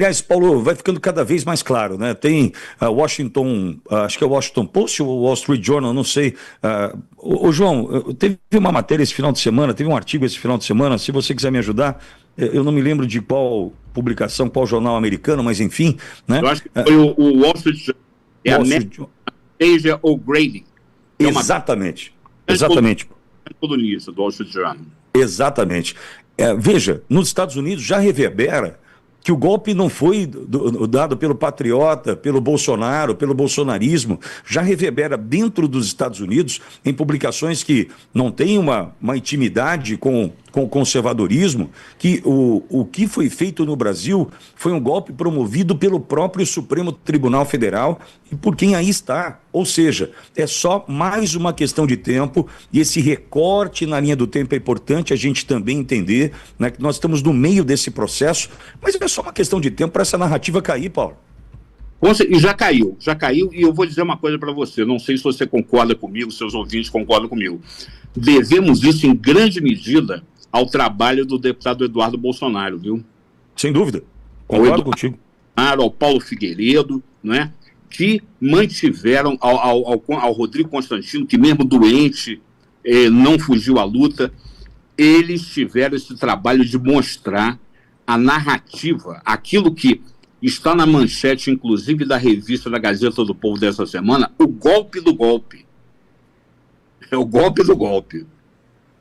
Aliás, Paulo, vai ficando cada vez mais claro, né? Tem Washington, acho que é o Washington Post ou o Wall Street Journal, não sei. Ô, João, teve uma matéria esse final de semana, teve um artigo esse final de semana, se você quiser me ajudar, eu não me lembro de qual publicação, qual jornal americano, mas enfim, né? Eu acho que foi o Wall Street Journal. É a Asia O'Grady. Exatamente. Exatamente. Colunista do Wall Street Journal. Exatamente. Veja, nos Estados Unidos já reverbera que o golpe não foi dado pelo patriota, pelo Bolsonaro, pelo bolsonarismo, já reverbera dentro dos Estados Unidos em publicações que não têm uma intimidade com o conservadorismo, que o que foi feito no Brasil foi um golpe promovido pelo próprio Supremo Tribunal Federal e por quem aí está. Ou seja, é só mais uma questão de tempo e esse recorte na linha do tempo é importante a gente também entender, né, que nós estamos no meio desse processo, mas é só uma questão de tempo para essa narrativa cair, Paulo. E já caiu, e eu vou dizer uma coisa para você, não sei se você concorda comigo, seus ouvintes concordam comigo. Devemos isso em grande medida ao trabalho do deputado Eduardo Bolsonaro, viu? Sem dúvida, concordo contigo. Ao Paulo Figueiredo, né, que mantiveram ao Rodrigo Constantino, que mesmo doente, não fugiu à luta, eles tiveram esse trabalho de mostrar a narrativa, aquilo que está na manchete, inclusive, da revista da Gazeta do Povo dessa semana, o golpe do golpe. É o golpe do golpe.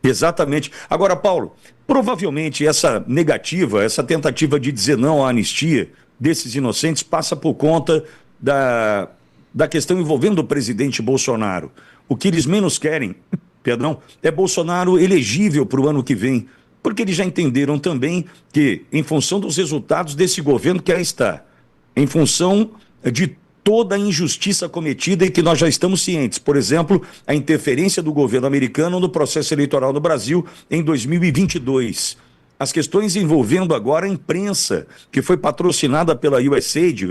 Exatamente. Agora, Paulo, provavelmente essa negativa, essa tentativa de dizer não à anistia desses inocentes passa por conta da questão envolvendo o presidente Bolsonaro. O que eles menos querem, é Bolsonaro elegível para o ano que vem, porque eles já entenderam também que, em função dos resultados desse governo que aí está, em função de toda a injustiça cometida e que nós já estamos cientes, por exemplo, a interferência do governo americano no processo eleitoral no Brasil em 2022. As questões envolvendo agora a imprensa, que foi patrocinada pela USAID,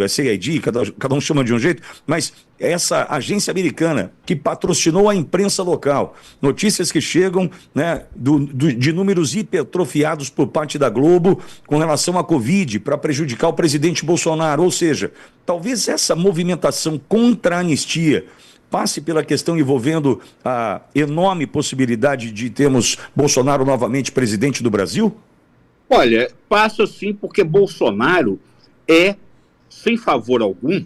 cada um chama de um jeito, mas essa agência americana que patrocinou a imprensa local. Notícias que chegam, né, de números hipertrofiados por parte da Globo com relação à Covid, para prejudicar o presidente Bolsonaro. Ou seja, talvez essa movimentação contra a anistia passe pela questão envolvendo a enorme possibilidade de termos Bolsonaro novamente presidente do Brasil? Olha, passa sim, porque Bolsonaro é, sem favor algum,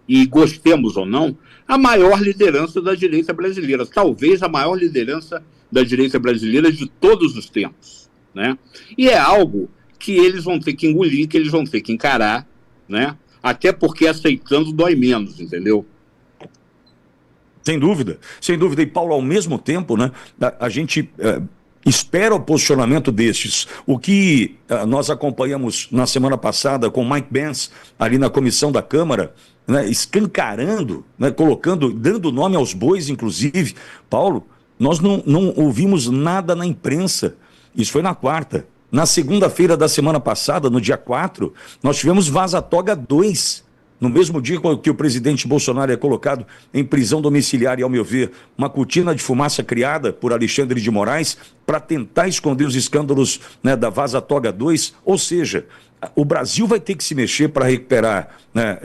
e gostemos ou não, a maior liderança da direita brasileira, talvez a maior liderança da direita brasileira de todos os tempos, né? E é algo que eles vão ter que engolir, que eles vão ter que encarar, né? Até porque aceitando dói menos, entendeu? Sem dúvida, sem dúvida. E, Paulo, ao mesmo tempo, né, a gente espera o posicionamento destes. O que nós acompanhamos na semana passada com Mike Pence, ali na comissão da Câmara, né, escancarando, né, dando nome aos bois, inclusive. Paulo, nós não ouvimos nada na imprensa. Isso foi na quarta. Na segunda-feira da semana passada, no dia 4, nós tivemos Vaza Toga 2. No mesmo dia que o presidente Bolsonaro é colocado em prisão domiciliar e, ao meu ver, uma cortina de fumaça criada por Alexandre de Moraes para tentar esconder os escândalos, né, da Vaza Toga 2. Ou seja, o Brasil vai ter que se mexer para recuperar, né,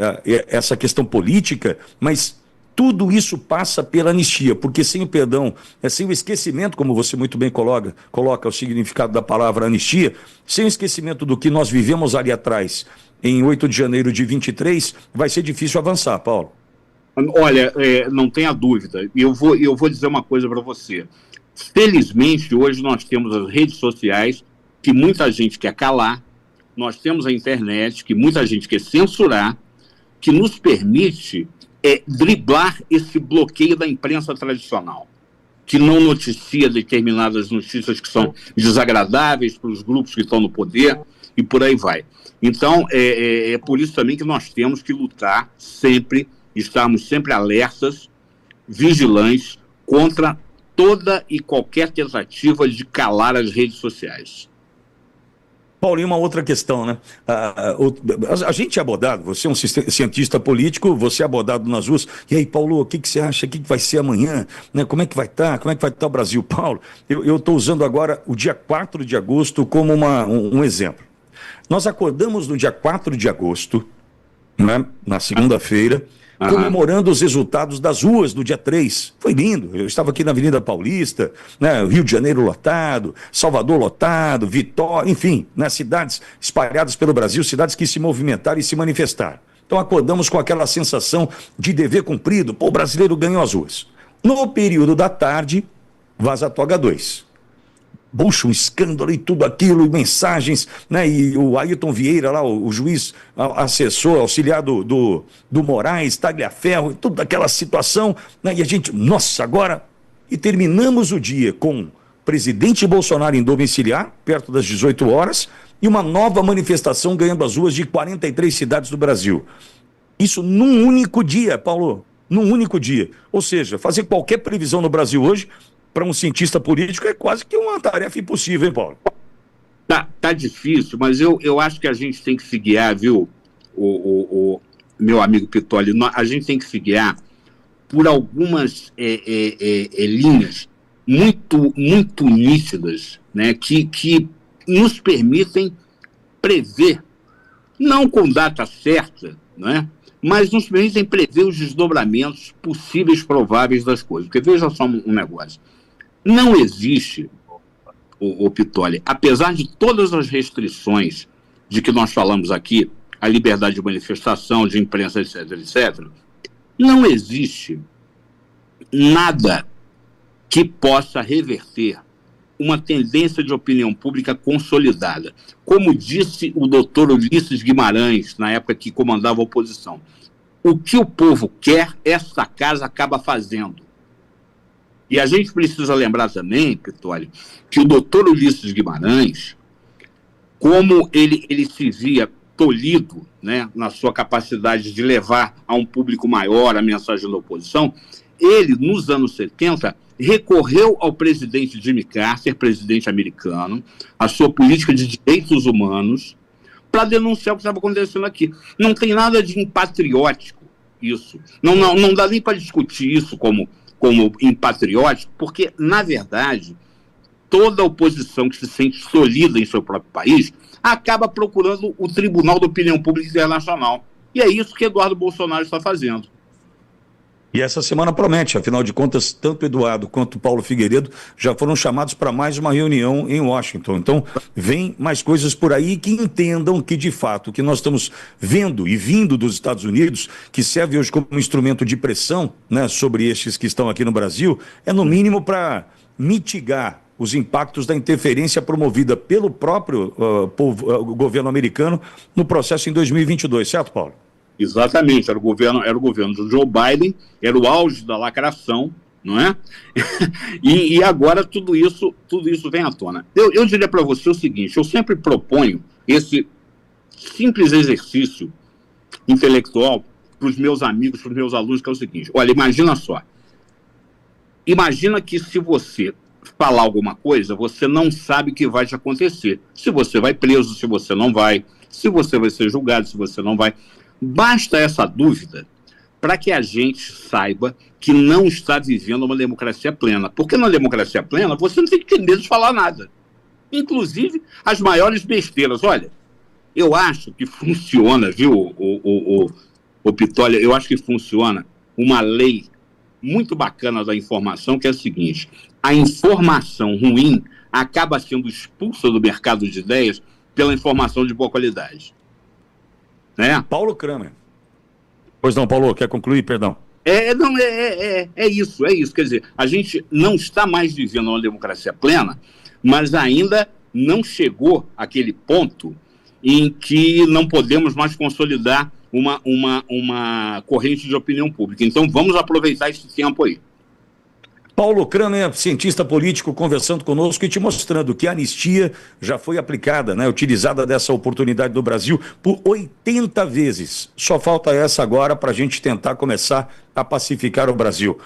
essa questão política, mas tudo isso passa pela anistia, porque sem o perdão, sem o esquecimento, como você muito bem coloca o significado da palavra anistia, sem o esquecimento do que nós vivemos ali atrás, em 8 de janeiro de 23, vai ser difícil avançar, Paulo. Olha, não tenha dúvida. Eu vou dizer uma coisa para você. Felizmente, hoje nós temos as redes sociais, que muita gente quer calar, nós temos a internet, que muita gente quer censurar, que nos permite driblar esse bloqueio da imprensa tradicional, que não noticia determinadas notícias que são desagradáveis para os grupos que estão no poder e por aí vai. Então, é por isso também que nós temos que lutar sempre, estarmos sempre alertas, vigilantes, contra toda e qualquer tentativa de calar as redes sociais. Paulinho, uma outra questão, né? A gente é abordado, você é um cientista político, você é abordado nas ruas. E aí, Paulo, o que você acha? O que vai ser amanhã? Né? Como é que vai estar? Como é que vai estar o Brasil? Paulo, eu estou usando agora o dia 4 de agosto como um exemplo. Nós acordamos no dia 4 de agosto, né, na segunda-feira, comemorando os resultados das ruas do dia 3. Foi lindo. Eu estava aqui na Avenida Paulista, né, Rio de Janeiro lotado, Salvador lotado, Vitória, enfim, nas cidades espalhadas pelo Brasil, cidades que se movimentaram e se manifestaram. Então acordamos com aquela sensação de dever cumprido. Pô, o brasileiro ganhou as ruas. No período da tarde, vaza a toga 2. Puxa, um escândalo e tudo aquilo, e mensagens, né? E o Ailton Vieira lá, o juiz assessor, auxiliar do Moraes, Tagliaferro, toda aquela situação, né? E a gente, nossa, agora... E terminamos o dia com o presidente Bolsonaro em domiciliar, perto das 18 horas, e uma nova manifestação ganhando as ruas de 43 cidades do Brasil. Isso num único dia, Paulo, num único dia. Ou seja, fazer qualquer previsão no Brasil hoje... para um cientista político é quase que uma tarefa impossível, hein, Paulo? Tá difícil, mas eu acho que a gente tem que se guiar, viu, o meu amigo Pitoli, a gente tem que se guiar por algumas linhas muito nítidas, né, que nos permitem prever, não com data certa, né, mas nos permitem prever os desdobramentos possíveis, prováveis das coisas. Porque veja só um negócio. Não existe, o Pitoli, apesar de todas as restrições de que nós falamos aqui, a liberdade de manifestação, de imprensa, etc., não existe nada que possa reverter uma tendência de opinião pública consolidada. Como disse o doutor Ulisses Guimarães, na época que comandava a oposição, o que o povo quer, essa casa acaba fazendo. E a gente precisa lembrar também, Pitoli, que o doutor Ulisses Guimarães, como ele se via tolhido, né, na sua capacidade de levar a um público maior a mensagem da oposição, ele, nos anos 70, recorreu ao presidente Jimmy Carter, presidente americano, a sua política de direitos humanos, para denunciar o que estava acontecendo aqui. Não tem nada de impatriótico isso. Não dá nem para discutir isso como impatriótico, porque, na verdade, toda oposição que se sente solida em seu próprio país acaba procurando o Tribunal da Opinião Pública Internacional. E é isso que Eduardo Bolsonaro está fazendo. E essa semana promete, afinal de contas, tanto Eduardo quanto Paulo Figueiredo já foram chamados para mais uma reunião em Washington. Então, vem mais coisas por aí que entendam que, de fato, o que nós estamos vendo e vindo dos Estados Unidos, que serve hoje como um instrumento de pressão, né, sobre estes que estão aqui no Brasil, é no mínimo para mitigar os impactos da interferência promovida pelo próprio governo americano no processo em 2022, certo, Paulo? Exatamente, era o governo do Joe Biden, era o auge da lacração, não é? e agora tudo isso vem à tona. Eu diria para você o seguinte, eu sempre proponho esse simples exercício intelectual para os meus amigos, para os meus alunos, que é o seguinte, olha, imagina só, imagina que se você falar alguma coisa, você não sabe o que vai te acontecer, se você vai preso, se você não vai, se você vai ser julgado, se você não vai. Basta essa dúvida para que a gente saiba que não está vivendo uma democracia plena. Porque na democracia plena você não tem que ter medo de falar nada. Inclusive as maiores besteiras. Olha, eu acho que funciona, viu, o Pitoli, eu acho que funciona uma lei muito bacana da informação, que é a seguinte, a informação ruim acaba sendo expulsa do mercado de ideias pela informação de boa qualidade. Paulo Kramer. Pois não, Paulo, quer concluir? Perdão. É isso. Quer dizer, a gente não está mais vivendo uma democracia plena, mas ainda não chegou àquele ponto em que não podemos mais consolidar uma corrente de opinião pública. Então, vamos aproveitar esse tempo aí. Paulo Kramer, cientista político, conversando conosco e te mostrando que a anistia já foi aplicada, né, utilizada dessa oportunidade no Brasil por 80 vezes. Só falta essa agora para a gente tentar começar a pacificar o Brasil.